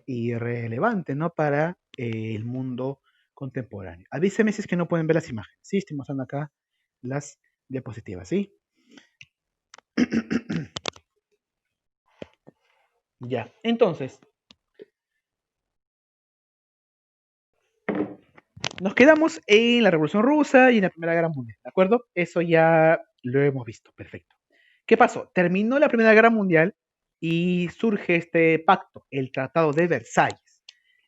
irrelevante, ¿no? Para el mundo contemporáneo. Avíseme si es que no pueden ver las imágenes. Sí, estoy mostrando acá las diapositivas, ¿sí? Ya, entonces, nos quedamos en la Revolución Rusa y en la Primera Guerra Mundial, ¿de acuerdo? Eso ya lo hemos visto, perfecto. ¿Qué pasó? Terminó la Primera Guerra Mundial y surge este pacto, el Tratado de Versalles.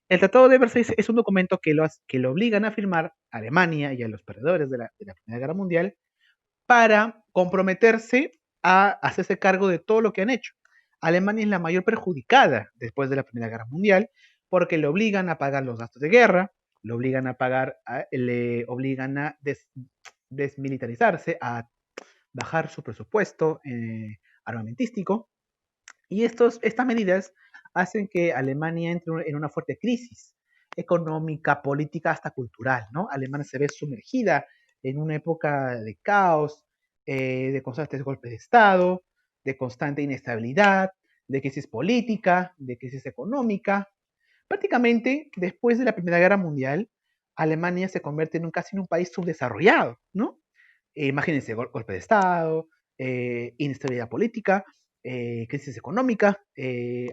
El Tratado de Versalles es un documento que lo obligan a firmar a Alemania y a los perdedores de la Primera Guerra Mundial para comprometerse a hacerse cargo de todo lo que han hecho. Alemania es la mayor perjudicada después de la Primera Guerra Mundial porque le obligan a pagar los gastos de guerra, le obligan a pagar, le obligan a desmilitarizarse, a bajar su presupuesto armamentístico, y estas medidas hacen que Alemania entre en una fuerte crisis económica, política, hasta cultural, ¿no? Alemania se ve sumergida en una época de caos, de constantes golpes de Estado, de constante inestabilidad, de crisis política, de crisis económica. Prácticamente, después de la Primera Guerra Mundial, Alemania se convierte casi en un país subdesarrollado, ¿no? Imagínense, golpe de Estado, inestabilidad política, crisis económica,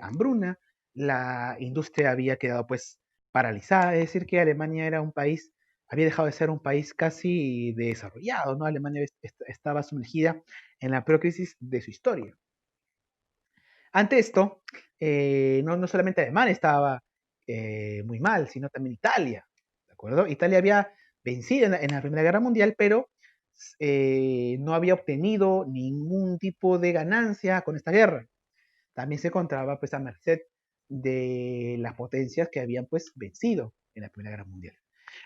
hambruna, la industria había quedado pues paralizada, es decir, que Alemania era un país, había dejado de ser un país casi desarrollado, ¿no? Alemania estaba sumergida en la peor crisis de su historia. Ante esto, no solamente Alemania estaba muy mal, sino también Italia, ¿de acuerdo? Italia había vencido en la Primera Guerra Mundial, pero no había obtenido ningún tipo de ganancia con esta guerra. También se encontraba pues a merced de las potencias que habían pues vencido en la Primera Guerra Mundial.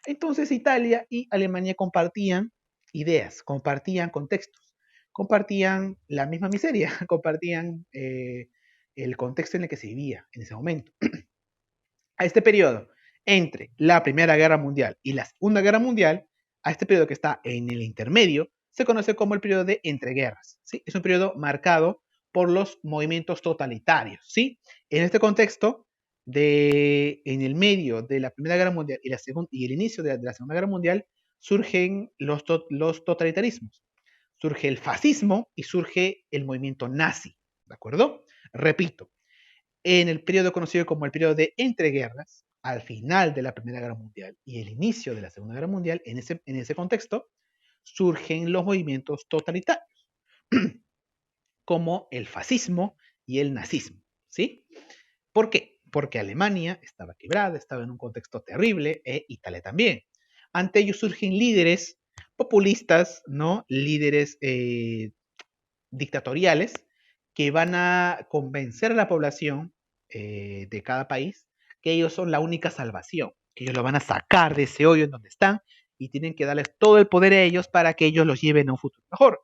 Entonces Italia y Alemania compartían ideas, compartían contextos, compartían la misma miseria, compartían el contexto en el que se vivía en ese momento. A este periodo, entre la Primera Guerra Mundial y la Segunda Guerra Mundial, a este periodo que está en el intermedio, se conoce como el periodo de entreguerras. ¿Sí? Es un periodo marcado por los movimientos totalitarios. ¿Sí? En este contexto, en el medio de la Primera Guerra Mundial y el inicio de la Segunda Guerra Mundial, surgen los totalitarismos. Surge el fascismo y surge el movimiento nazi. ¿De acuerdo? Repito, en el periodo conocido como el periodo de entreguerras, al final de la Primera Guerra Mundial y el inicio de la Segunda Guerra Mundial, en ese contexto, surgen los movimientos totalitarios, como el fascismo y el nazismo. ¿Sí? ¿Por qué? Porque Alemania estaba quebrada, estaba en un contexto terrible, e Italia también. Ante ellos surgen líderes populistas, ¿no? Líderes dictatoriales que van a convencer a la población de cada país que ellos son la única salvación, que ellos lo van a sacar de ese hoyo en donde están y tienen que darles todo el poder a ellos para que ellos los lleven a un futuro mejor.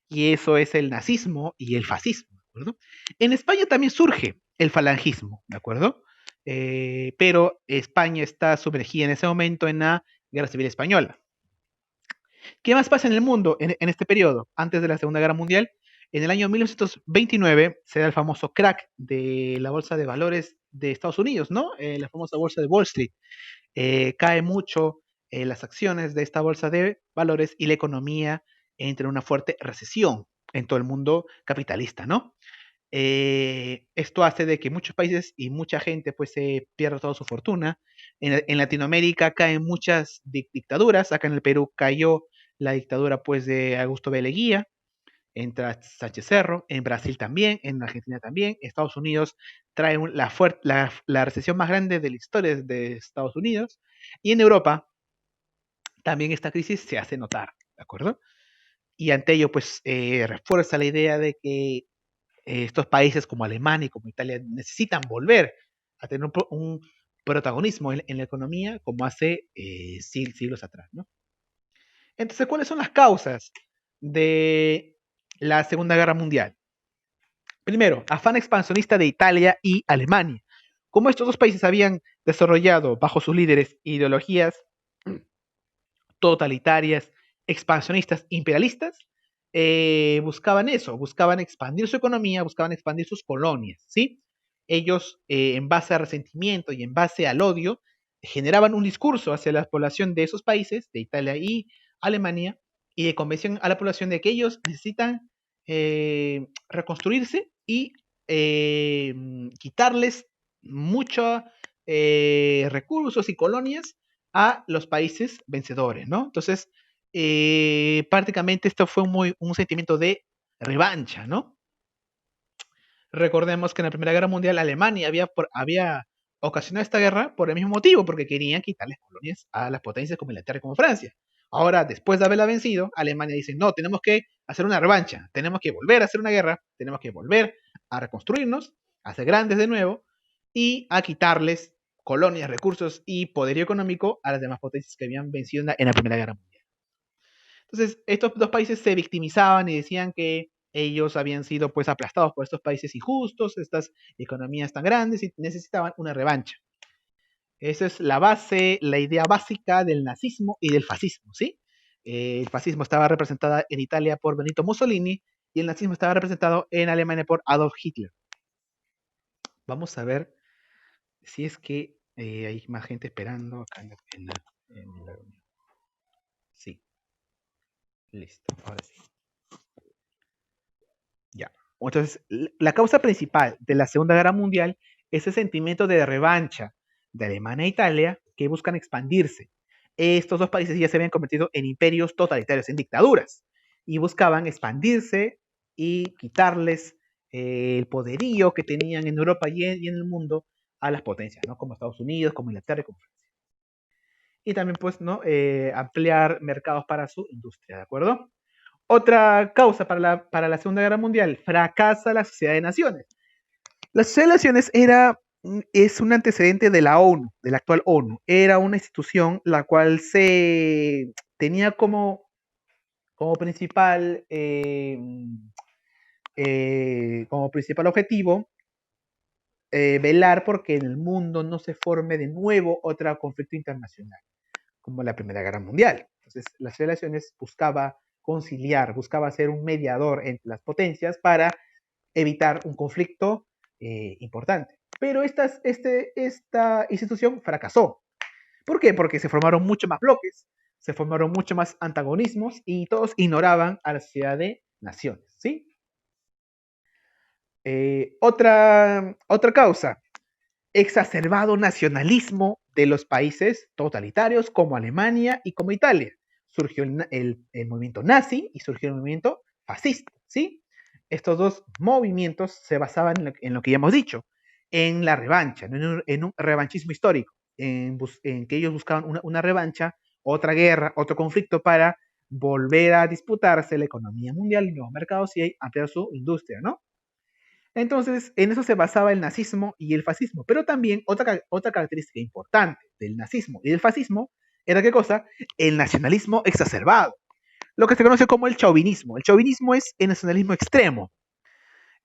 Y eso es el nazismo y el fascismo, ¿de acuerdo? En España también surge el falangismo, ¿de acuerdo? Pero España está sumergida en ese momento en la Guerra Civil Española. ¿Qué más pasa en el mundo en este periodo, antes de la Segunda Guerra Mundial? En el año 1929 se da el famoso crack de la bolsa de valores de Estados Unidos, ¿no? La famosa bolsa de Wall Street. Cae mucho las acciones de esta bolsa de valores y la economía entra en una fuerte recesión en todo el mundo capitalista, ¿no? Esto hace de que muchos países y mucha gente pues pierda toda su fortuna. En Latinoamérica caen muchas dictaduras. Acá en el Perú cayó la dictadura pues de Augusto B. Leguía, entra Sánchez Cerro, en Brasil también, en Argentina también. Estados Unidos trae la recesión más grande de la historia de Estados Unidos. Y en Europa también esta crisis se hace notar, ¿de acuerdo? Y ante ello pues refuerza la idea de que estos países como Alemania y como Italia necesitan volver a tener un protagonismo en la economía como hace siglos atrás, ¿no? Entonces, ¿cuáles son las causas de la Segunda Guerra Mundial? Primero, afán expansionista de Italia y Alemania. Como estos dos países habían desarrollado bajo sus líderes ideologías totalitarias, expansionistas, imperialistas, buscaban eso, buscaban expandir su economía, buscaban expandir sus colonias, ¿sí? ellos, en base a resentimiento y en base al odio, generaban un discurso hacia la población de esos países, de Italia y Alemania, y de convención a la población de que ellos necesitan reconstruirse y quitarles muchos recursos y colonias a los países vencedores, ¿no? Entonces, prácticamente esto fue un sentimiento de revancha, ¿no? Recordemos que en la Primera Guerra Mundial Alemania había ocasionado esta guerra por el mismo motivo, porque querían quitarles colonias a las potencias como Inglaterra y como Francia. Ahora, después de haberla vencido, Alemania dice, no, tenemos que hacer una revancha, tenemos que volver a hacer una guerra, tenemos que volver a reconstruirnos, a ser grandes de nuevo y a quitarles colonias, recursos y poderío económico a las demás potencias que habían vencido en la Primera Guerra Mundial. Entonces, estos dos países se victimizaban y decían que ellos habían sido pues aplastados por estos países injustos, estas economías tan grandes y necesitaban una revancha. Esa es la base, la idea básica del nazismo y del fascismo, ¿sí? El fascismo estaba representado en Italia por Benito Mussolini y el nazismo estaba representado en Alemania por Adolf Hitler. Vamos a ver si es que hay más gente esperando acá en la reunión. Sí. Listo, ahora sí. Ya. Entonces, la causa principal de la Segunda Guerra Mundial es el sentimiento de revancha de Alemania e Italia que buscan expandirse. Estos dos países ya se habían convertido en imperios totalitarios, en dictaduras, y buscaban expandirse y quitarles el poderío que tenían en Europa y en el mundo a las potencias, ¿no? Como Estados Unidos, como Inglaterra y como Francia. Y también, pues, ¿no? Ampliar mercados para su industria, ¿de acuerdo? Otra causa para la Segunda Guerra Mundial, fracasa la Sociedad de Naciones. La Sociedad de Naciones es un antecedente de la ONU, de la actual ONU. Era una institución la cual se tenía como principal, como principal objetivo velar porque en el mundo no se forme de nuevo otro conflicto internacional, como la Primera Guerra Mundial. Entonces, las relaciones buscaba conciliar, buscaba ser un mediador entre las potencias para evitar un conflicto importante. Pero esta institución fracasó. ¿Por qué? Porque se formaron mucho más bloques, se formaron mucho más antagonismos y todos ignoraban a la Sociedad de Naciones, ¿sí? Otra causa, exacerbado nacionalismo de los países totalitarios como Alemania y como Italia. Surgió el movimiento nazi y surgió el movimiento fascista, ¿sí? Estos dos movimientos se basaban en lo que ya hemos dicho, en la revancha, en un revanchismo histórico, en que ellos buscaban una revancha, otra guerra, otro conflicto para volver a disputarse la economía mundial y nuevos mercados y ampliar su industria, ¿no? Entonces, en eso se basaba el nazismo y el fascismo. Pero también otra característica importante del nazismo y del fascismo era ¿qué cosa? El nacionalismo exacerbado. Lo que se conoce como el chauvinismo. El chauvinismo es el nacionalismo extremo.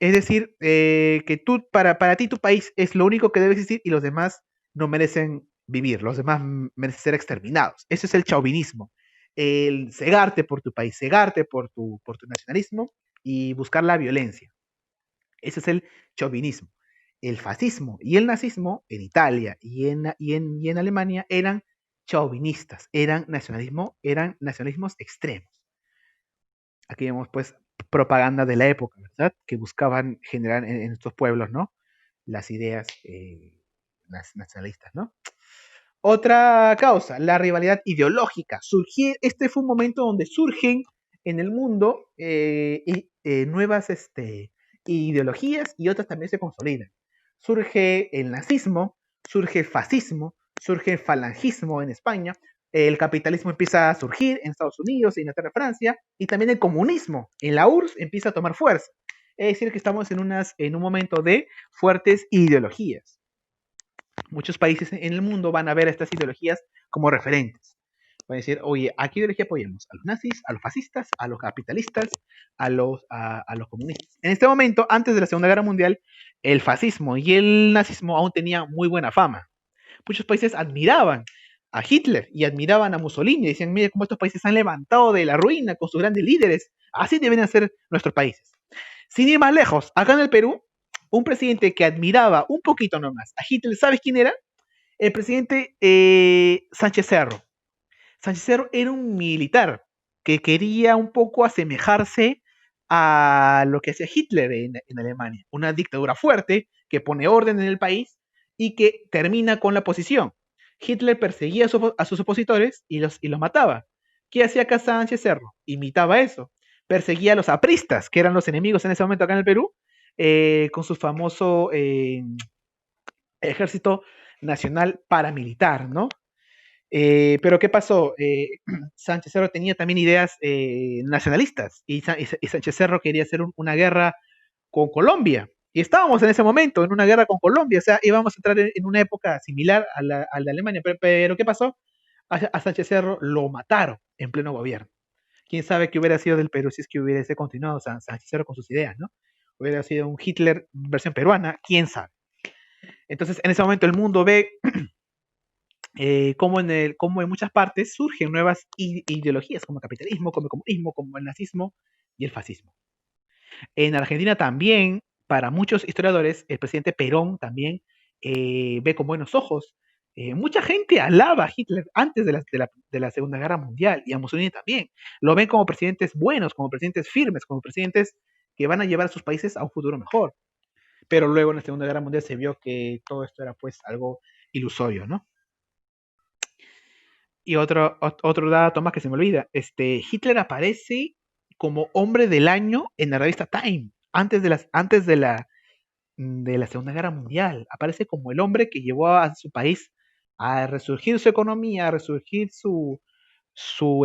Es decir, que para ti tu país es lo único que debe existir y los demás no merecen vivir, los demás merecen ser exterminados. Eso es el chauvinismo. El cegarte por tu país, cegarte por tu nacionalismo y buscar la violencia. Ese es el chauvinismo. El fascismo y el nazismo en Italia y en Alemania eran chauvinistas, eran nacionalismos extremos. Aquí vemos pues propaganda de la época, ¿verdad? Que buscaban generar en estos pueblos, ¿no? Las ideas nacionalistas, ¿no? Otra causa, la rivalidad ideológica. Este fue un momento donde surgen en el mundo nuevas ideologías y otras también se consolidan. Surge el nazismo, surge el fascismo, surge el falangismo en España, el capitalismo empieza a surgir en Estados Unidos, Inglaterra, Francia, y también el comunismo en la URSS empieza a tomar fuerza. Es decir, que estamos en un momento de fuertes ideologías. Muchos países en el mundo van a ver estas ideologías como referentes. Van a decir, oye, ¿a qué ideología apoyamos? ¿A los nazis, a los fascistas, a los capitalistas, a los comunistas? En este momento, antes de la Segunda Guerra Mundial, el fascismo y el nazismo aún tenían muy buena fama. Muchos países admiraban a Hitler y admiraban a Mussolini y decían, mire cómo estos países se han levantado de la ruina con sus grandes líderes. Así deben ser nuestros países. Sin ir más lejos, acá en el Perú Un presidente que admiraba un poquito nomás a Hitler, ¿sabes quién era? El presidente Sánchez Cerro. Sánchez Cerro era un militar que quería un poco asemejarse a lo que hacía Hitler en Alemania. Una dictadura fuerte que pone orden en el país y que termina con la oposición. Hitler perseguía a sus opositores y los mataba. ¿Qué hacía acá Sánchez Cerro? Imitaba eso. Perseguía a los apristas, que eran los enemigos en ese momento acá en el Perú, con su famoso ejército nacional paramilitar, ¿no? Pero ¿qué pasó? Sánchez Cerro tenía también ideas nacionalistas y Sánchez Cerro quería hacer una guerra con Colombia. Y estábamos en ese momento en una guerra con Colombia, o sea, íbamos a entrar en una época similar a la de Alemania. Pero ¿qué pasó? A Sánchez Cerro lo mataron en pleno gobierno. ¿Quién sabe qué hubiera sido del Perú si es que hubiese continuado Sánchez Cerro con sus ideas, ¿no? Hubiera sido un Hitler versión peruana, quién sabe. Entonces, en ese momento el mundo ve como en muchas partes surgen nuevas ideologías, como el capitalismo, como el comunismo, como el nazismo y el fascismo. En Argentina también, para muchos historiadores, el presidente Perón también ve con buenos ojos. Mucha gente alaba a Hitler antes de la Segunda Guerra Mundial y a Mussolini también. Lo ven como presidentes buenos, como presidentes firmes, como presidentes que van a llevar a sus países a un futuro mejor. Pero luego en la Segunda Guerra Mundial se vio que todo esto era pues algo ilusorio, ¿no? Y otro dato más que se me olvida, Hitler aparece como hombre del año en la revista Time, antes de la Segunda Guerra Mundial. Aparece como el hombre que llevó a su país a resurgir su economía, a resurgir su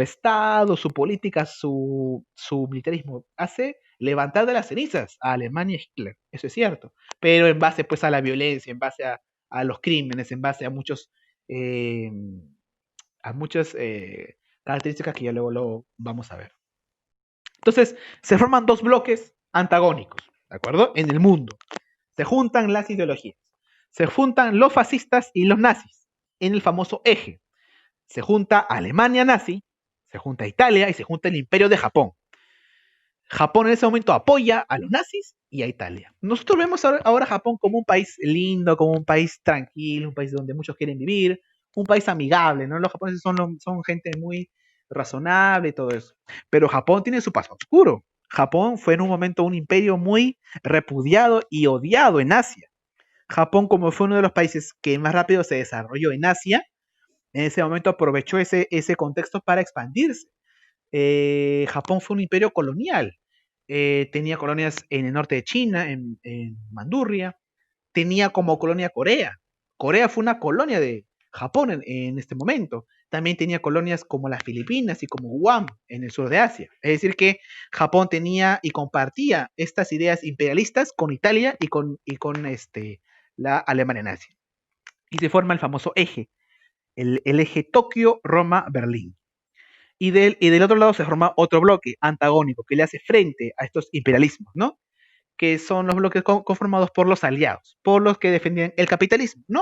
estado, su política, su militarismo. Hace levantar de las cenizas a Alemania y Hitler, eso es cierto. Pero en base pues a la violencia, en base a los crímenes, en base eh, a muchas características que ya luego lo vamos a ver. Entonces, se forman dos bloques antagónicos, ¿de acuerdo? En el mundo. Se juntan las ideologías. Se juntan los fascistas y los nazis en el famoso eje. Se junta Alemania nazi, se junta Italia y se junta el imperio de Japón. Japón en ese momento apoya a los nazis y a Italia. Nosotros vemos ahora a Japón como un país lindo, como un país tranquilo, un país donde muchos quieren vivir, un país amigable, ¿no? Los japoneses son gente muy razonable y todo eso. Pero Japón tiene su paso oscuro. Japón fue en un momento un imperio muy repudiado y odiado en Asia. Japón, como fue uno de los países que más rápido se desarrolló en Asia, en ese momento aprovechó ese contexto para expandirse. Japón fue un imperio colonial. Tenía colonias en el norte de China, en Mandurria. Tenía como colonia Corea. Corea fue una colonia de Japón en este momento. También tenía colonias como las Filipinas y como Guam en el sur de Asia. Es decir, que Japón tenía y compartía estas ideas imperialistas con Italia y con la Alemania nazi. Y se forma el famoso eje, el eje Tokio-Roma-Berlín. Y del otro lado se forma otro bloque antagónico que le hace frente a estos imperialismos, ¿no? Que son los bloques conformados por los aliados, por los que defendían el capitalismo, ¿no?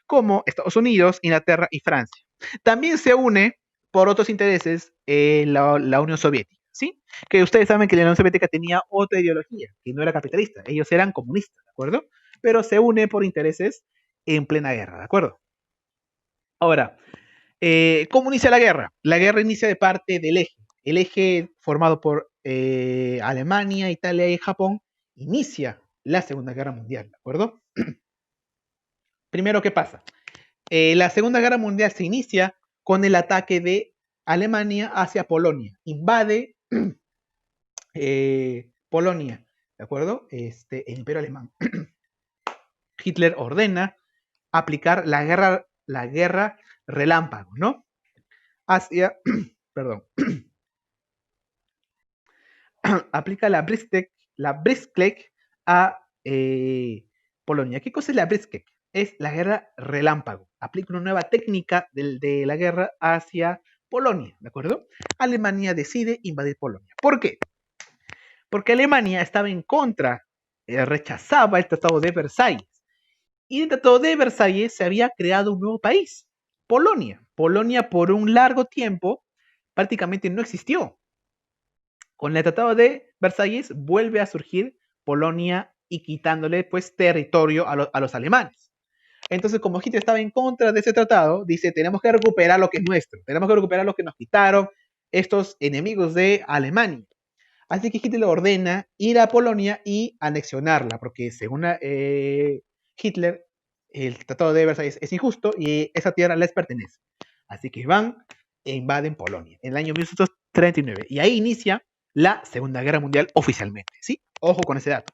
Como Estados Unidos, Inglaterra y Francia. También se une por otros intereses la Unión Soviética, ¿sí? Que ustedes saben que la Unión Soviética tenía otra ideología, que no era capitalista, ellos eran comunistas, ¿de acuerdo? Pero se une por intereses en plena guerra, ¿de acuerdo? Ahora, ¿cómo inicia la guerra? La guerra inicia de parte del eje. El eje formado por Alemania, Italia y Japón inicia la Segunda Guerra Mundial, ¿de acuerdo? Primero, ¿qué pasa? La Segunda Guerra Mundial se inicia con el ataque de Alemania hacia Polonia. Invade Polonia, ¿de acuerdo? El Imperio Alemán. Hitler ordena aplicar la guerra relámpago, ¿no? Hacia, perdón, aplica la Blitzkrieg a Polonia. ¿Qué cosa es la Blitzkrieg? Es la guerra relámpago. Aplica una nueva técnica de la guerra hacia Polonia, ¿de acuerdo? Alemania decide invadir Polonia. ¿Por qué? Porque Alemania estaba en contra, rechazaba el Tratado de Versalles. Y en el Tratado de Versalles se había creado un nuevo país, Polonia. Polonia por un largo tiempo prácticamente no existió. Con el Tratado de Versalles vuelve a surgir Polonia y quitándole pues territorio a los alemanes. Entonces, como Hitler estaba en contra de ese tratado, dice, tenemos que recuperar lo que es nuestro, tenemos que recuperar lo que nos quitaron estos enemigos de Alemania. Así que Hitler ordena ir a Polonia y anexionarla, porque según Hitler, el Tratado de Versalles es injusto y esa tierra les pertenece. Así que van e invaden Polonia en el año 1939. Y ahí inicia la Segunda Guerra Mundial oficialmente. ¿Sí? Ojo con ese dato.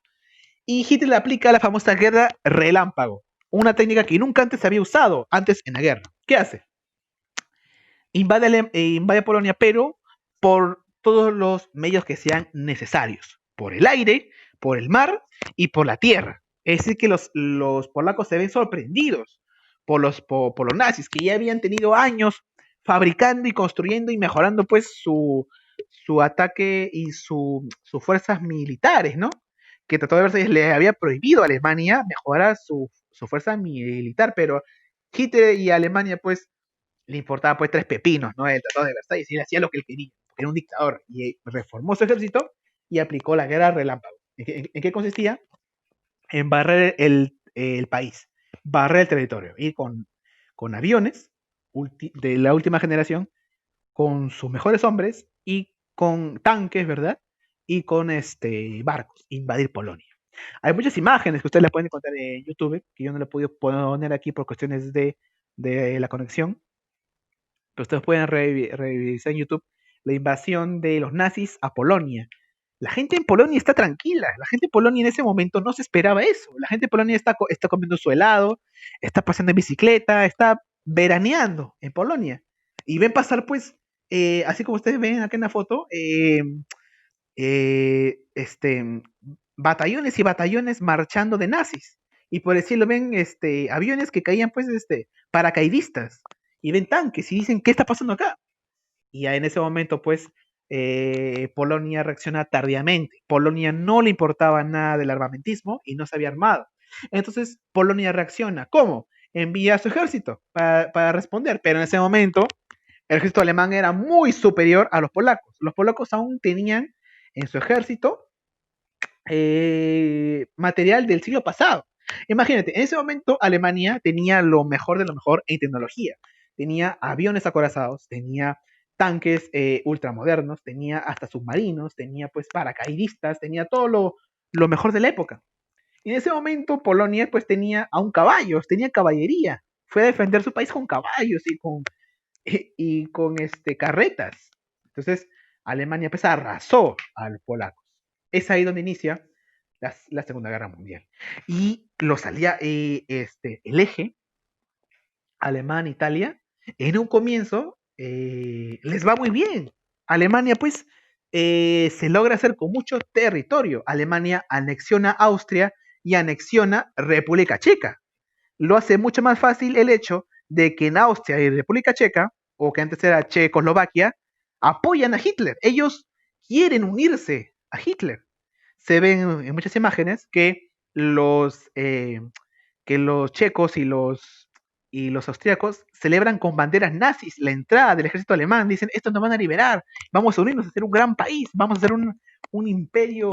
Y Hitler aplica la famosa guerra relámpago, una técnica que nunca antes se había usado antes en la guerra. ¿Qué hace? Invade Polonia, pero por todos los medios que sean necesarios, por el aire, por el mar y por la tierra. Es decir, que los polacos se ven sorprendidos por los nazis, que ya habían tenido años fabricando y construyendo y mejorando pues su ataque y sus fuerzas militares, ¿no? Que Tratado de Versalles le había prohibido a Alemania mejorar su fuerza militar, pero Hitler y Alemania pues le importaba pues tres pepinos, ¿no? El Tratado de Versalles, y él hacía lo que él quería, porque era un dictador, y reformó su ejército y aplicó la guerra relámpago. ¿En qué consistía? En barrer el país, barrer el territorio, ir con aviones de la última generación, con sus mejores hombres y con tanques, ¿verdad? Y con barcos, invadir Polonia. Hay muchas imágenes que ustedes las pueden encontrar en YouTube, que yo no le he podido poner aquí por cuestiones de la conexión, pero ustedes pueden revisar en YouTube la invasión de los nazis a Polonia. La gente en Polonia está tranquila, la gente en Polonia en ese momento no se esperaba eso, la gente en Polonia está comiendo su helado, está paseando en bicicleta, está veraneando en Polonia. Y ven pasar pues, así como ustedes ven acá en la foto, eh, este, batallones y batallones marchando de nazis. Y por decirlo, ven aviones que caían pues paracaidistas y ven tanques y dicen, ¿qué está pasando acá? Y ya en ese momento pues Polonia reacciona tardíamente. Polonia no le importaba nada del armamentismo y no se había armado. Entonces Polonia reacciona. ¿Cómo? Envía a su ejército para responder, pero en ese momento el ejército alemán era muy superior a los polacos. Los polacos aún tenían en su ejército material del siglo pasado. Imagínate, en ese momento Alemania tenía lo mejor de lo mejor en tecnología. Tenía aviones acorazados, tenía tanques ultramodernos, tenía hasta submarinos, tenía pues paracaidistas, tenía todo lo mejor de la época. Y en ese momento Polonia pues tenía aún caballos, tenía caballería. Fue a defender su país con caballos y con carretas. Entonces Alemania pues arrasó a los polacos. Es ahí donde inicia la Segunda Guerra Mundial. Y el eje Alemania-Italia, en un comienzo les va muy bien. Alemania, pues, se logra hacer con mucho territorio. Alemania anexiona Austria y anexiona República Checa. Lo hace mucho más fácil el hecho de que en Austria y República Checa, o que antes era Checoslovaquia, apoyan a Hitler. Ellos quieren unirse a Hitler. Se ven en muchas imágenes que los checos y los austríacos celebran con banderas nazis la entrada del ejército alemán. Dicen, estos nos van a liberar, vamos a unirnos a hacer un gran país, vamos a hacer un imperio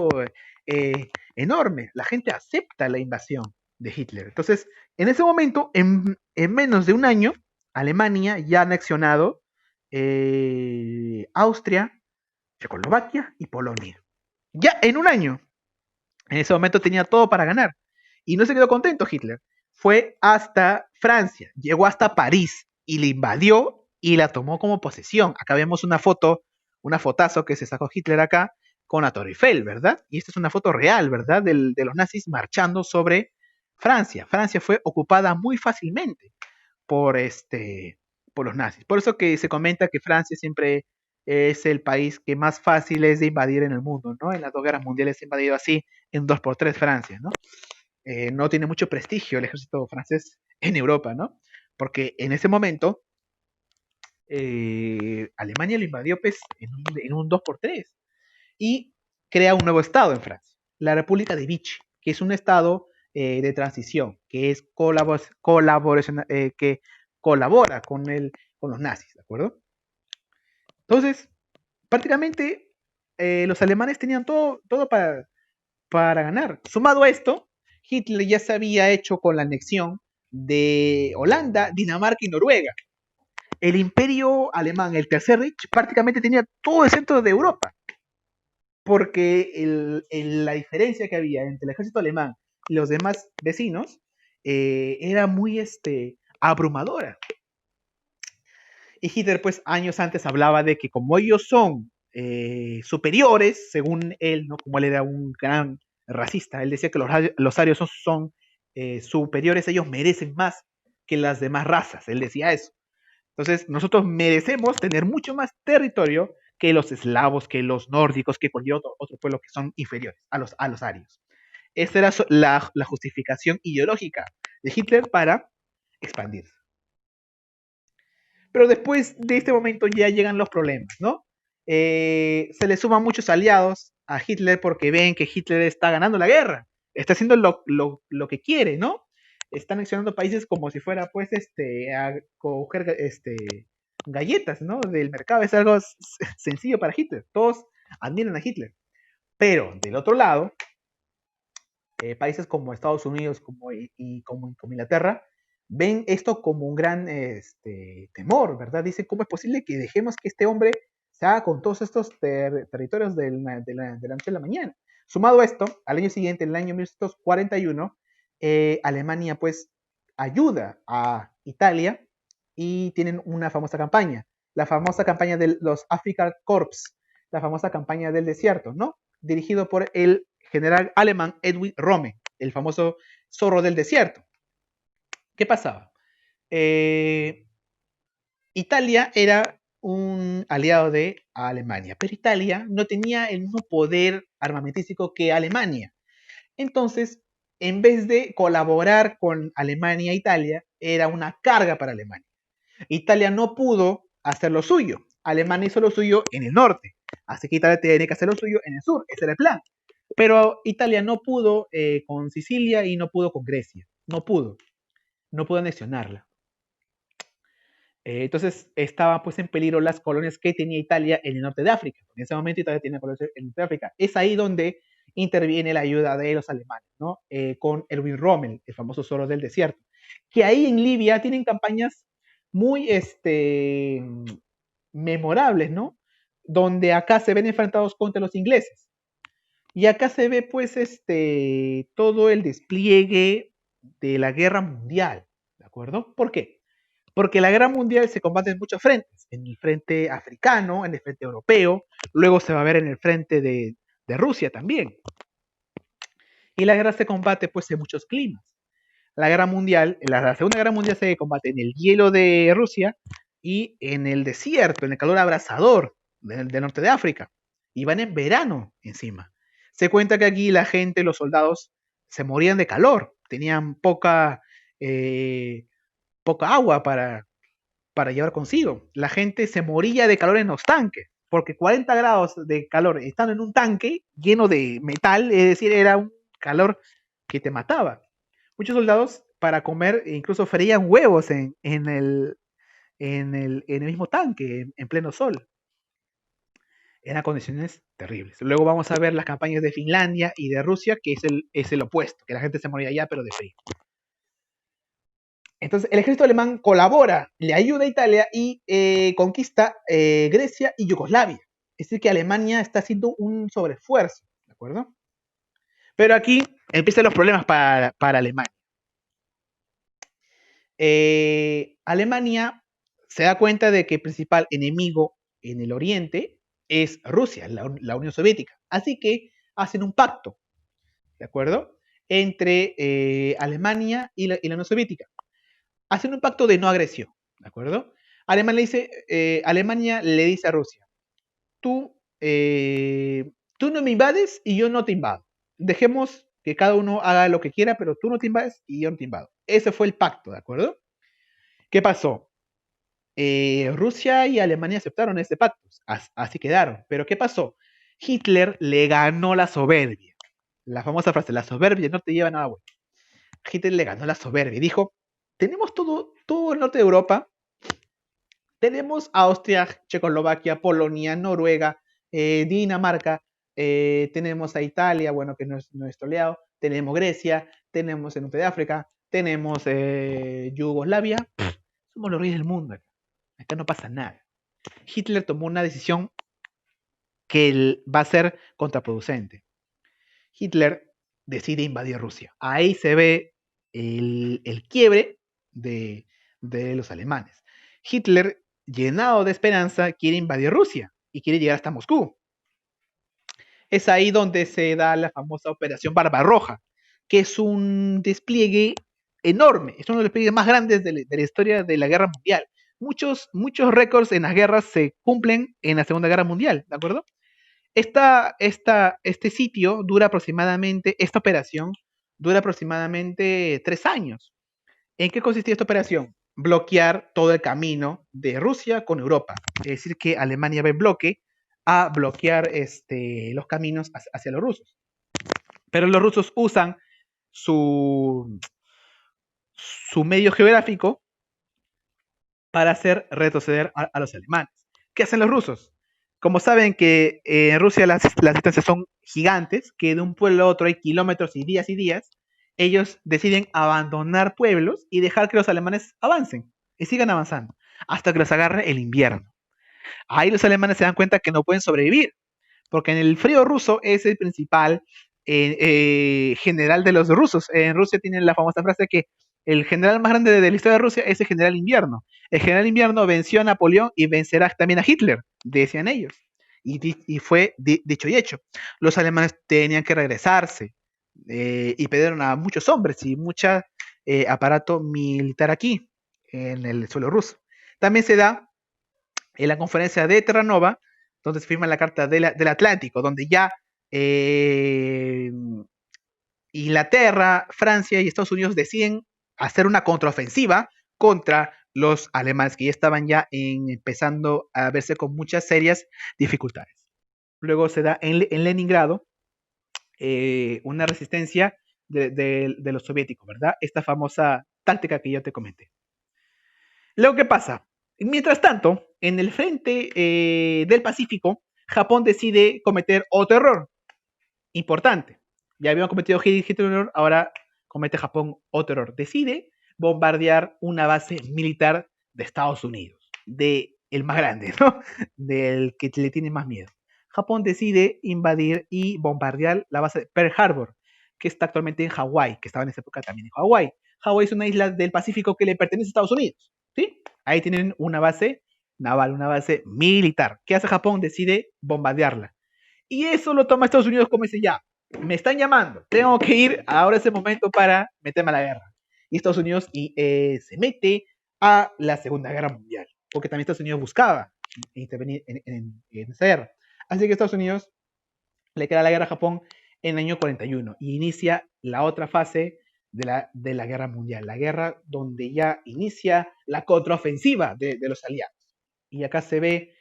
enorme. La gente acepta la invasión de Hitler. Entonces, en ese momento, en menos de un año, Alemania ya ha anexionado Austria, Checoslovaquia y Polonia. Ya en un año. En ese momento tenía todo para ganar. Y no se quedó contento Hitler. Fue hasta Francia, llegó hasta París y la invadió y la tomó como posesión. Acá vemos una foto, una fotazo que se sacó Hitler acá con la Torre Eiffel, ¿verdad? Y esta es una foto real, ¿verdad? De los nazis marchando sobre Francia. Francia fue ocupada muy fácilmente por, por los nazis. Por eso que se comenta que Francia siempre es el país que más fácil es de invadir en el mundo, ¿no? En las dos guerras mundiales se ha invadido así en 2x3 Francia, ¿no? No tiene mucho prestigio el ejército francés en Europa, ¿no? Porque en ese momento Alemania lo invadió pues, en un 2x3 y crea un nuevo estado en Francia, la República de Vichy, que es un estado de transición, que es colaboración, que colabora con los nazis, ¿de acuerdo? Entonces, prácticamente los alemanes tenían todo para ganar. Sumado a esto, Hitler ya se había hecho con la anexión de Holanda, Dinamarca y Noruega. El imperio alemán, el Tercer Reich, prácticamente tenía todo el centro de Europa, porque la diferencia que había entre el ejército alemán y los demás vecinos era muy abrumadora. Y Hitler, pues, años antes hablaba de que como ellos son superiores, según él, ¿no? Como él era un gran racista, él decía que los arios son superiores, ellos merecen más que las demás razas, él decía eso. Entonces, nosotros merecemos tener mucho más territorio que los eslavos, que los nórdicos, que cualquier otro pueblo que son inferiores a los arios. Esa era la justificación ideológica de Hitler para expandirse. Pero después de este momento ya llegan los problemas, ¿no? Se le suman muchos aliados a Hitler porque ven que Hitler está ganando la guerra, está haciendo lo que quiere, ¿no? Están accionando países como si fuera, pues, a coger galletas, ¿no? Del mercado. Es algo sencillo para Hitler. Todos admiran a Hitler. Pero, del otro lado, países como Estados Unidos como Inglaterra ven esto como un gran temor, ¿verdad? Dicen, ¿cómo es posible que dejemos que este hombre se haga con todos estos territorios de la noche a la mañana? Sumado a esto, al año siguiente, en el año 1941, Alemania pues ayuda a Italia y tienen una famosa campaña, la famosa campaña de los Afrika Korps, la famosa campaña del desierto, ¿no? Dirigido por el general alemán Erwin Rommel, el famoso zorro del desierto. ¿Qué pasaba? Italia era un aliado de Alemania, pero Italia no tenía el mismo poder armamentístico que Alemania. Entonces, en vez de colaborar con Alemania e Italia, era una carga para Alemania. Italia no pudo hacer lo suyo. Alemania hizo lo suyo en el norte. Así que Italia tiene que hacer lo suyo en el sur. Ese era el plan. Pero Italia no pudo con Sicilia y no pudo con Grecia. No pudo. No pudo anexionarla. Entonces estaba pues en peligro las colonias que tenía Italia en el norte de África. En ese momento Italia tenía colonias en el norte de África. Es ahí donde interviene la ayuda de los alemanes, ¿no? Con Erwin Rommel, el famoso zorro del desierto. Que ahí en Libia tienen campañas muy memorables, ¿no? Donde acá se ven enfrentados contra los ingleses. Y acá se ve pues todo el despliegue de la guerra mundial, ¿de acuerdo? ¿Por qué? Porque la guerra mundial se combate en muchos frentes, en el frente africano, en el frente europeo, luego se va a ver en el frente de Rusia también. Y la guerra se combate pues en muchos climas. La guerra mundial, la Segunda Guerra Mundial se combate en el hielo de Rusia y en el desierto, en el calor abrasador del norte de África. Y van en verano encima. Se cuenta que aquí la gente, los soldados, se morían de calor, tenían poca agua para llevar consigo. La gente se moría de calor en los tanques, porque 40 grados de calor estando en un tanque lleno de metal, es decir, era un calor que te mataba. Muchos soldados para comer incluso freían huevos en el mismo tanque, en pleno sol. Eran condiciones terribles. Luego vamos a ver las campañas de Finlandia y de Rusia, que es el opuesto, que la gente se moría allá, pero de frío. Entonces, el ejército alemán colabora, le ayuda a Italia y conquista Grecia y Yugoslavia. Es decir, que Alemania está haciendo un sobreesfuerzo, ¿de acuerdo? Pero aquí empiezan los problemas para Alemania. Alemania se da cuenta de que el principal enemigo en el oriente es Rusia, la Unión Soviética. Así que hacen un pacto, ¿de acuerdo? Entre Alemania y la Unión Soviética. Hacen un pacto de no agresión, ¿de acuerdo? Alemania le dice a Rusia, tú no me invades y yo no te invado. Dejemos que cada uno haga lo que quiera, pero tú no te invades y yo no te invado. Ese fue el pacto, ¿de acuerdo? ¿Qué pasó? Rusia y Alemania aceptaron ese pacto, así quedaron. Pero ¿qué pasó? Hitler le ganó la soberbia. La famosa frase, la soberbia no te lleva a nada bueno. Hitler le ganó la soberbia y dijo, tenemos todo el norte de Europa, tenemos Austria, Checoslovaquia, Polonia, Noruega, Dinamarca, tenemos a Italia, bueno, que no es toleado, tenemos Grecia, tenemos el norte de África, tenemos Yugoslavia, somos los reyes del mundo acá. Acá no pasa nada. Hitler tomó una decisión que va a ser contraproducente. Hitler decide invadir Rusia. Ahí se ve el quiebre de los alemanes. Hitler, llenado de esperanza, quiere invadir Rusia y quiere llegar hasta Moscú. Es ahí donde se da la famosa Operación Barbarroja, que es un despliegue enorme, es uno de los despliegues más grandes de la historia de la Guerra Mundial. Muchos récords en las guerras se cumplen en la Segunda Guerra Mundial, ¿de acuerdo? Este sitio dura aproximadamente, esta operación dura aproximadamente 3 años. ¿En qué consistía esta operación? Bloquear todo el camino de Rusia con Europa. Es decir, que Alemania va en bloque a bloquear los caminos hacia los rusos. Pero los rusos usan su, su medio geográfico para hacer retroceder a los alemanes. ¿Qué hacen los rusos? Como saben que en Rusia las distancias son gigantes, que de un pueblo a otro hay kilómetros y días, ellos deciden abandonar pueblos y dejar que los alemanes avancen y sigan avanzando hasta que los agarre el invierno. Ahí los alemanes se dan cuenta que no pueden sobrevivir, porque en el frío ruso es el principal general de los rusos. En Rusia tienen la famosa frase que el general más grande de la historia de Rusia es el general invierno. El general invierno venció a Napoleón y vencerá también a Hitler, decían ellos. Y fue dicho y hecho. Los alemanes tenían que regresarse y perdieron a muchos hombres y mucho aparato militar aquí, en el suelo ruso. También se da en la conferencia de Terranova, donde se firma la Carta del Atlántico, donde ya eh, Inglaterra, Francia y Estados Unidos deciden hacer una contraofensiva contra los alemanes, que ya estaban empezando a verse con muchas serias dificultades. Luego se da en Leningrado una resistencia de los soviéticos, ¿verdad? Esta famosa táctica que yo te comenté. Luego, ¿qué pasa? Mientras tanto, en el frente del Pacífico, Japón decide cometer otro error importante. Ya habían cometido Hitler, ahora comete Japón otro error. Decide bombardear una base militar de Estados Unidos, de el más grande, ¿no? Del que le tiene más miedo. Japón decide invadir y bombardear la base de Pearl Harbor, que está actualmente en Hawái, que estaba en esa época también en Hawái. Hawái es una isla del Pacífico que le pertenece a Estados Unidos, ¿sí? Ahí tienen una base naval, una base militar. ¿Qué hace Japón? Decide bombardearla. Y eso lo toma Estados Unidos como dice, ya, me están llamando, tengo que ir ahora ese momento para meterme a la guerra. Y Estados Unidos se mete a la Segunda Guerra Mundial, porque también Estados Unidos buscaba intervenir en esa guerra. Así que Estados Unidos le queda la guerra a Japón en el año 41 y inicia la otra fase de la guerra mundial, la guerra donde ya inicia la contraofensiva de los aliados. Y acá se ve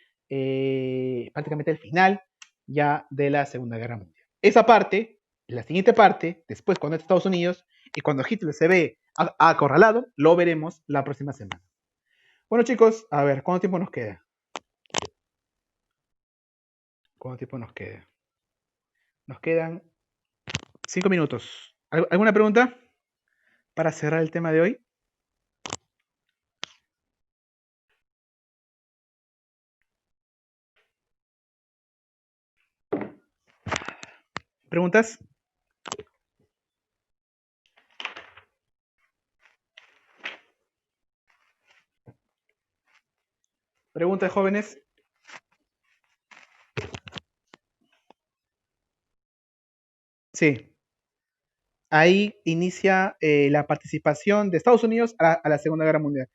prácticamente el final ya de la Segunda Guerra Mundial. Esa parte, la siguiente parte, después cuando es Estados Unidos y cuando Hitler se ve acorralado, lo veremos la próxima semana. Bueno chicos, a ver, ¿cuánto tiempo nos queda? ¿Cuánto tiempo nos queda? Nos quedan 5 minutos. ¿Alguna pregunta para cerrar el tema de hoy? ¿Preguntas? ¿Preguntas, jóvenes? Sí. Ahí inicia la participación de Estados Unidos a la Segunda Guerra Mundial.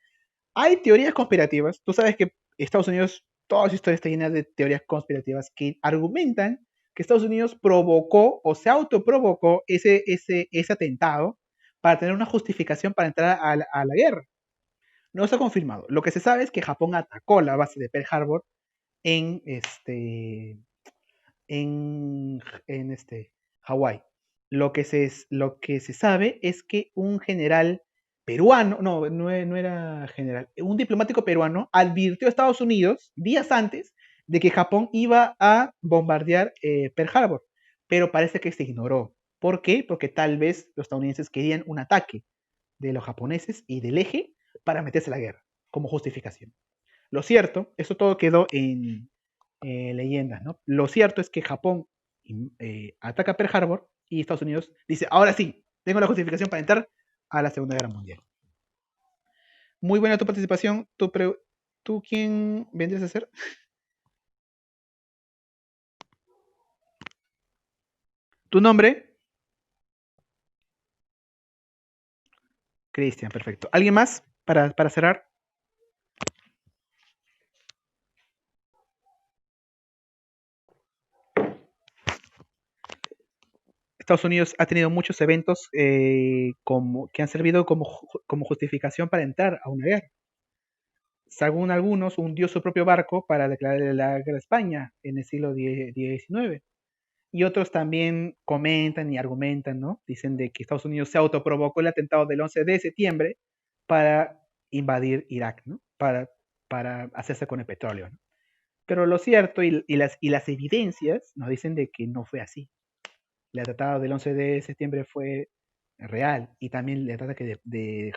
Hay teorías conspirativas. Tú sabes que Estados Unidos, toda su historia está llena de teorías conspirativas que argumentan que Estados Unidos provocó o se autoprovocó ese atentado para tener una justificación para entrar a la guerra. No se ha confirmado. Lo que se sabe es que Japón atacó la base de Pearl Harbor en Hawái. Lo que se sabe es que un general peruano, no era general, un diplomático peruano advirtió a Estados Unidos días antes de que Japón iba a bombardear Pearl Harbor, pero parece que se ignoró. ¿Por qué? Porque tal vez los estadounidenses querían un ataque de los japoneses y del eje para meterse a la guerra, como justificación. Lo cierto, eso todo quedó en leyendas, ¿no? Lo cierto es que Japón ataca Pearl Harbor y Estados Unidos dice, ahora sí, tengo la justificación para entrar a la Segunda Guerra Mundial. Muy buena tu participación. ¿Tú quién vendrías a ser? ¿Tu nombre? Cristian, perfecto. ¿Alguien más para cerrar? Estados Unidos ha tenido muchos eventos que han servido como justificación para entrar a una guerra. Según algunos, hundió su propio barco para declararle la guerra a España en el siglo XIX. Y otros también comentan y argumentan, ¿no? Dicen de que Estados Unidos se autoprovocó el atentado del 11 de septiembre para invadir Irak, ¿no? Para hacerse con el petróleo, ¿no? Pero lo cierto y las evidencias nos dicen de que no fue así. El atentado del 11 de septiembre fue real y también el ataque de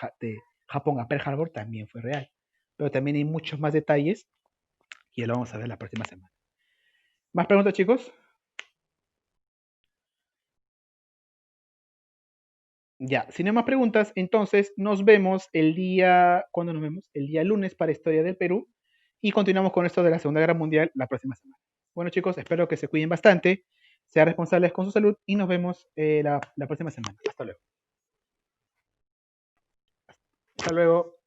Japón a Pearl Harbor también fue real. Pero también hay muchos más detalles que lo vamos a ver la próxima semana. ¿Más preguntas, chicos? Ya, si no hay más preguntas, entonces nos vemos el día, ¿cuándo nos vemos? El día lunes para Historia del Perú y continuamos con esto de la Segunda Guerra Mundial la próxima semana. Bueno, chicos, espero que se cuiden bastante, sean responsables con su salud y nos vemos la próxima semana. Hasta luego. Hasta luego.